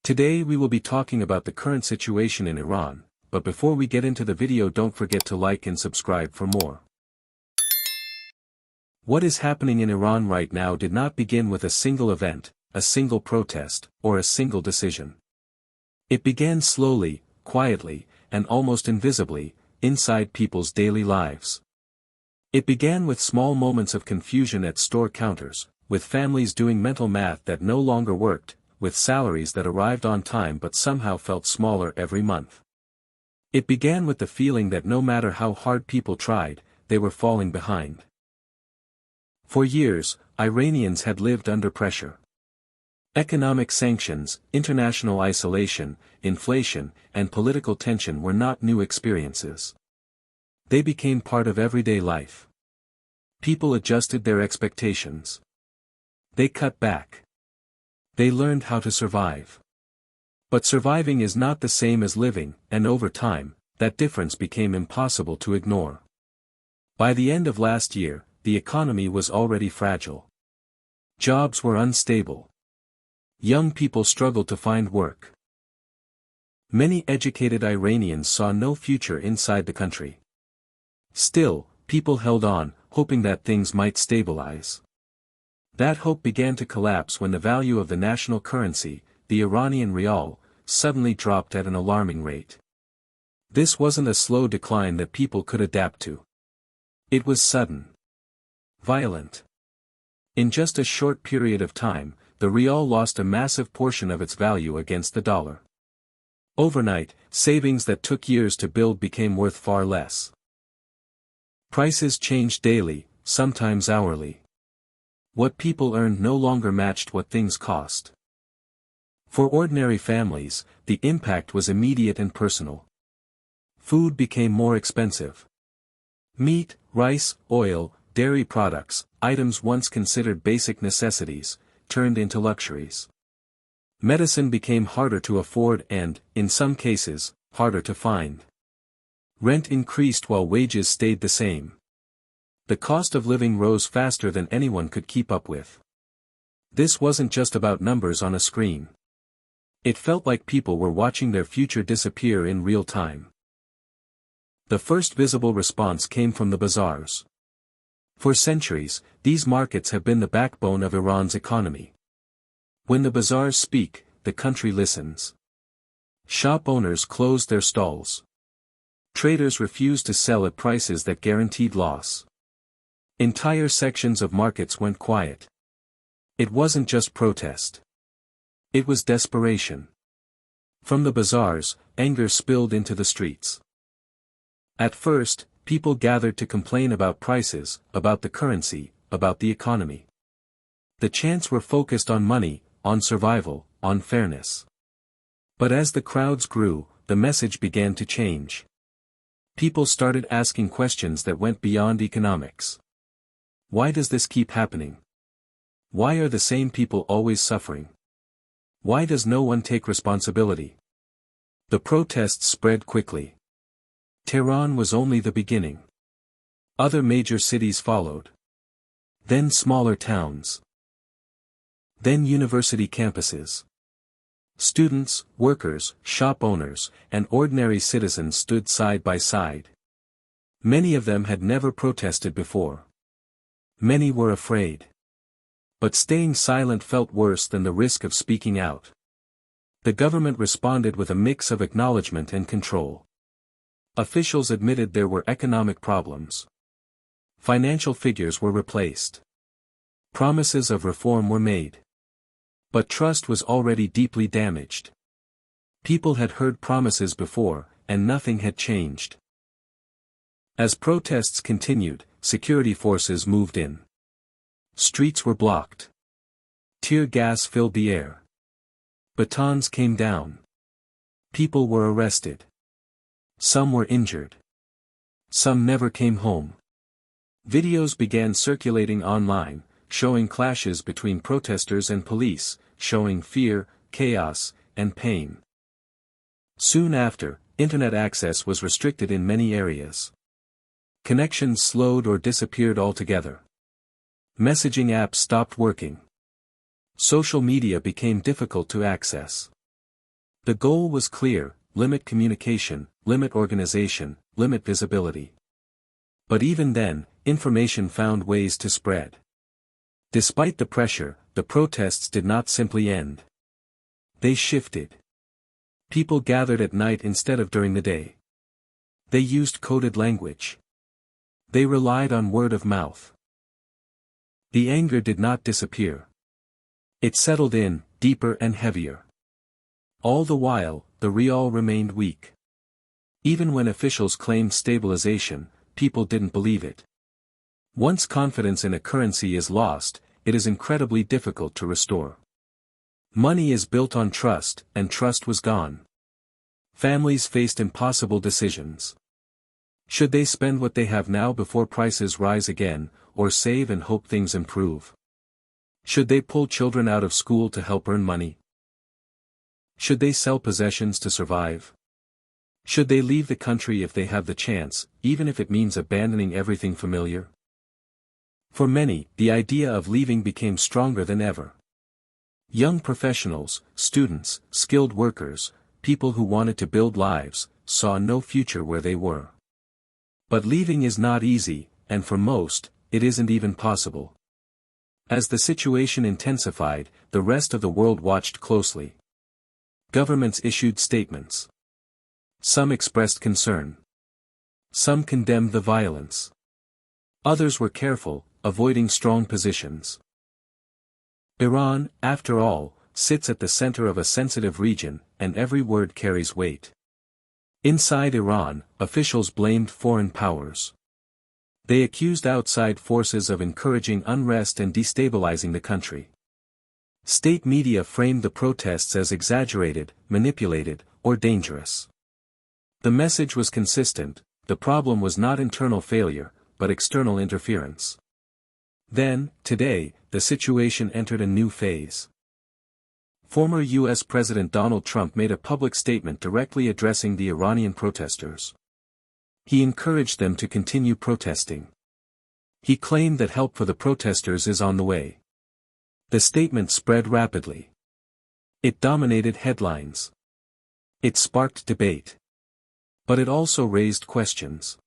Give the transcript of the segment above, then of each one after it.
Today we will be talking about the current situation in Iran, but before we get into the video, don't forget to like and subscribe for more. What is happening in Iran right now did not begin with a single event, a single protest, or a single decision. It began slowly, quietly, and almost invisibly, inside people's daily lives. It began with small moments of confusion at store counters, with families doing mental math that no longer worked, with salaries that arrived on time but somehow felt smaller every month. It began with the feeling that no matter how hard people tried, they were falling behind. For years, Iranians had lived under pressure. Economic sanctions, international isolation, inflation, and political tension were not new experiences. They became part of everyday life. People adjusted their expectations. They cut back. They learned how to survive. But surviving is not the same as living, and over time, that difference became impossible to ignore. By the end of last year, the economy was already fragile. Jobs were unstable. Young people struggled to find work. Many educated Iranians saw no future inside the country. Still, people held on, hoping that things might stabilize. That hope began to collapse when the value of the national currency, the Iranian rial, suddenly dropped at an alarming rate. This wasn't a slow decline that people could adapt to. It was sudden. Violent. In just a short period of time, the rial lost a massive portion of its value against the dollar. Overnight, savings that took years to build became worth far less. Prices changed daily, sometimes hourly. What people earned no longer matched what things cost. For ordinary families, the impact was immediate and personal. Food became more expensive. Meat, rice, oil, dairy products, items once considered basic necessities, turned into luxuries. Medicine became harder to afford and, in some cases, harder to find. Rent increased while wages stayed the same. The cost of living rose faster than anyone could keep up with. This wasn't just about numbers on a screen. It felt like people were watching their future disappear in real time. The first visible response came from the bazaars. For centuries, these markets have been the backbone of Iran's economy. When the bazaars speak, the country listens. Shop owners closed their stalls. Traders refused to sell at prices that guaranteed loss. Entire sections of markets went quiet. It wasn't just protest. It was desperation. From the bazaars, anger spilled into the streets. At first, people gathered to complain about prices, about the currency, about the economy. The chants were focused on money, on survival, on fairness. But as the crowds grew, the message began to change. People started asking questions that went beyond economics. Why does this keep happening? Why are the same people always suffering? Why does no one take responsibility? The protests spread quickly. Tehran was only the beginning. Other major cities followed. Then smaller towns. Then university campuses. Students, workers, shop owners, and ordinary citizens stood side by side. Many of them had never protested before. Many were afraid. But staying silent felt worse than the risk of speaking out. The government responded with a mix of acknowledgement and control. Officials admitted there were economic problems. Financial figures were replaced. Promises of reform were made. But trust was already deeply damaged. People had heard promises before, and nothing had changed. As protests continued, security forces moved in. Streets were blocked. Tear gas filled the air. Batons came down. People were arrested. Some were injured. Some never came home. Videos began circulating online, showing clashes between protesters and police, showing fear, chaos, and pain. Soon after, internet access was restricted in many areas. Connections slowed or disappeared altogether. Messaging apps stopped working. Social media became difficult to access. The goal was clear: limit communication, limit organization, limit visibility. But even then, information found ways to spread. Despite the pressure, the protests did not simply end. They shifted. People gathered at night instead of during the day. They used coded language. They relied on word of mouth. The anger did not disappear. It settled in, deeper and heavier. All the while, the rial remained weak. Even when officials claimed stabilization, people didn't believe it. Once confidence in a currency is lost, it is incredibly difficult to restore. Money is built on trust, and trust was gone. Families faced impossible decisions. Should they spend what they have now before prices rise again, or save and hope things improve? Should they pull children out of school to help earn money? Should they sell possessions to survive? Should they leave the country if they have the chance, even if it means abandoning everything familiar? For many, the idea of leaving became stronger than ever. Young professionals, students, skilled workers, people who wanted to build lives, saw no future where they were. But leaving is not easy, and for most, it isn't even possible. As the situation intensified, the rest of the world watched closely. Governments issued statements. Some expressed concern. Some condemned the violence. Others were careful, avoiding strong positions. Iran, after all, sits at the center of a sensitive region, and every word carries weight. Inside Iran, officials blamed foreign powers. They accused outside forces of encouraging unrest and destabilizing the country. State media framed the protests as exaggerated, manipulated, or dangerous. The message was consistent: the problem was not internal failure, but external interference. Then, today, the situation entered a new phase. Former U.S. President Donald Trump made a public statement directly addressing the Iranian protesters. He encouraged them to continue protesting. He claimed that help for the protesters is on the way. The statement spread rapidly. It dominated headlines. It sparked debate. But it also raised questions.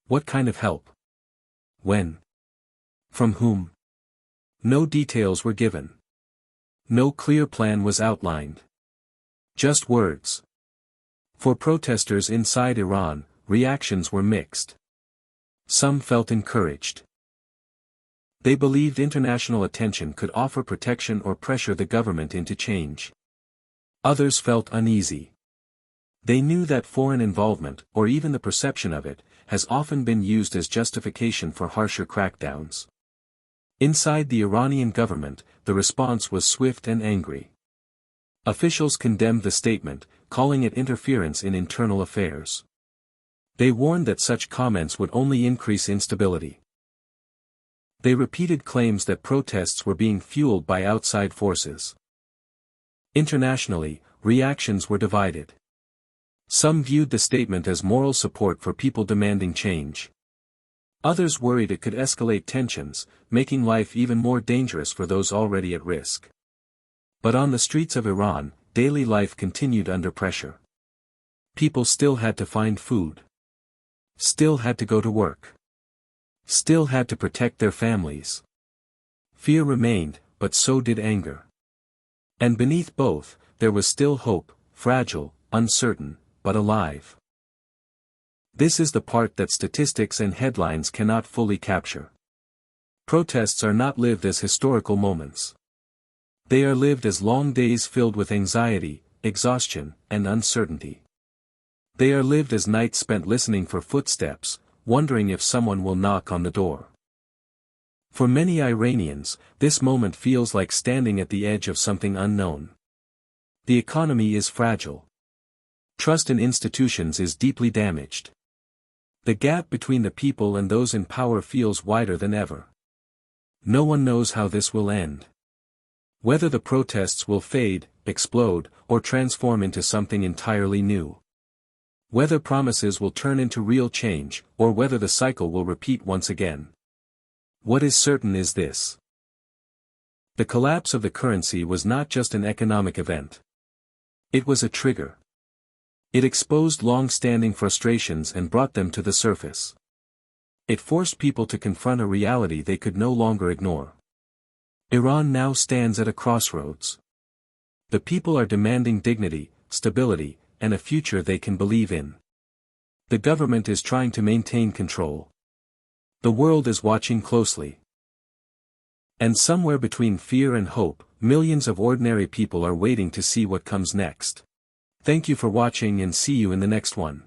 What kind of help? When? From whom? No details were given. No clear plan was outlined. Just words. For protesters inside Iran, reactions were mixed. Some felt encouraged. They believed international attention could offer protection or pressure the government into change. Others felt uneasy. They knew that foreign involvement, or even the perception of it, has often been used as justification for harsher crackdowns. Inside the Iranian government, the response was swift and angry. Officials condemned the statement, calling it interference in internal affairs. They warned that such comments would only increase instability. They repeated claims that protests were being fueled by outside forces. Internationally, reactions were divided. Some viewed the statement as moral support for people demanding change. Others worried it could escalate tensions, making life even more dangerous for those already at risk. But on the streets of Iran, daily life continued under pressure. People still had to find food. Still had to go to work. Still had to protect their families. Fear remained, but so did anger. And beneath both, there was still hope, fragile, uncertain, but alive. This is the part that statistics and headlines cannot fully capture. Protests are not lived as historical moments. They are lived as long days filled with anxiety, exhaustion, and uncertainty. They are lived as nights spent listening for footsteps, wondering if someone will knock on the door. For many Iranians, this moment feels like standing at the edge of something unknown. The economy is fragile. Trust in institutions is deeply damaged. The gap between the people and those in power feels wider than ever. No one knows how this will end. Whether the protests will fade, explode, or transform into something entirely new. Whether promises will turn into real change, or whether the cycle will repeat once again. What is certain is this. The collapse of the currency was not just an economic event. It was a trigger. It exposed long-standing frustrations and brought them to the surface. It forced people to confront a reality they could no longer ignore. Iran now stands at a crossroads. The people are demanding dignity, stability, and a future they can believe in. The government is trying to maintain control. The world is watching closely. And somewhere between fear and hope, millions of ordinary people are waiting to see what comes next. Thank you for watching and see you in the next one.